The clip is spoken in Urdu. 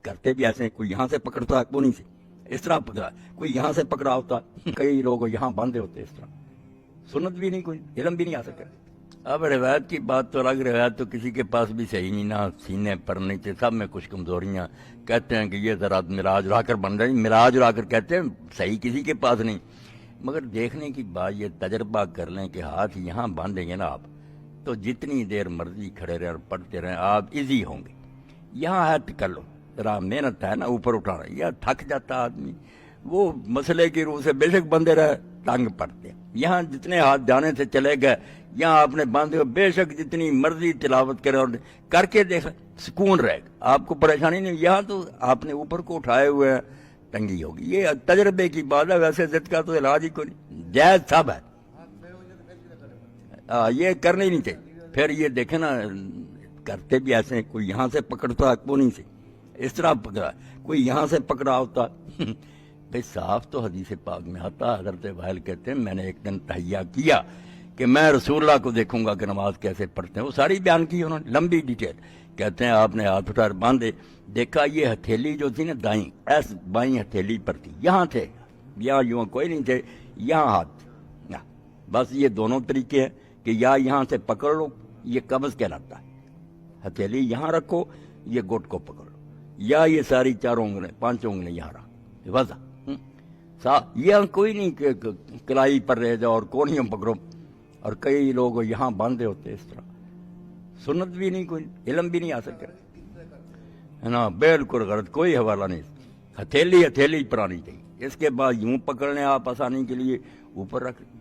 کرتے بھی ایسے ہیں، کوئی یہاں سے پکڑتا ہے کونی سے اس طرح پکڑا، کوئی یہاں سے پکڑا ہوتا، کئی لوگ یہاں باندھے ہوتے اس طرح، سنت بھی نہیں، کوئی علم بھی نہیں آ سکا۔ اب روایت کی بات تو الگ، روایت تو کسی کے پاس بھی صحیح نہیں، نہ سینے پر نیچے سب میں کچھ کمزوریاں، کہتے ہیں کہ یہ ذرا مراج اڑا کر بن رہے ہیں، مراج اڑا کر کہتے ہیں صحیح کسی کے پاس نہیں، مگر دیکھنے کی بات یہ تجربہ کر لیں کہ ہاتھ یہاں باندھیں گے نا آپ تو جتنی دیر مرضی کھڑے رہیں اور پڑھتے رہیں آپ ایزی ہوں گے۔ یہاں ہاتھ کر لو، ذرا محنت ہے نا اوپر اٹھانا، یا تھک جاتا آدمی، وہ مسئلے کی روح سے بے شک بندے رہے تنگ پڑتے ہیں۔ یہاں جتنے ہاتھ جانے سے چلے گئے، یہاں آپ نے باندھے ہو، بے شک جتنی مرضی تلاوت کرے اور کر کے دیکھ سکون رہے گا، آپ کو پریشانی نہیں۔ یہاں تو آپ نے اوپر کو اٹھائے ہوئے ہیں، تنگی ہوگی، یہ تجربے کی بات ہے، ویسے ضد کا تو علاج ہی کوئی نہیں، جائز سب ہے، یہ کرنے ہی نہیں چاہیے۔ پھر یہ دیکھیں نا کرتے بھی ایسے ہیں، کوئی یہاں سے پکڑتا ہے کونی سے اس طرح پکڑا، کوئی یہاں سے پکڑا ہوتا بھئی صاف تو حدیث پاک میں آتا، حضرت وائل کہتے ہیں میں نے ایک دن تہیہ کیا کہ میں رسول اللہ کو دیکھوں گا کہ نماز کیسے پڑھتے ہیں، وہ ساری بیان کی انہوں نے لمبی ڈیٹیل، کہتے ہیں آپ نے ہاتھ اٹھا کر باندھے، دیکھا یہ ہتھیلی جو تھی نا دائیں، ایس بائیں ہتھیلی پر تھی، یہاں تھے، یہاں یوں کوئی نہیں تھے، یہاں ہاتھ، بس یہ دونوں طریقے ہیں کہ یا یہاں سے پکڑ لو، یہ قبض کہلاتا ہے، ہتھیلی یہاں رکھو، یہ گٹ کو پکڑ لو، یا یہ ساری چاروں انگلیں 5 انگلیں یہاں رکھ وضع، یہ کوئی نہیں کہ کلائی پر رہ جاؤ اور کونیوں پکڑو، اور کئی لوگ یہاں باندھے ہوتے اس طرح، سنت بھی نہیں، کوئی علم بھی نہیں آ سکے، ہے نا، بالکل غلط، کوئی حوالہ نہیں، ہتھیلی پر آنی چاہیے، اس کے بعد یوں پکڑ لیں آپ آسانی کے لیے، اوپر رکھ لیں۔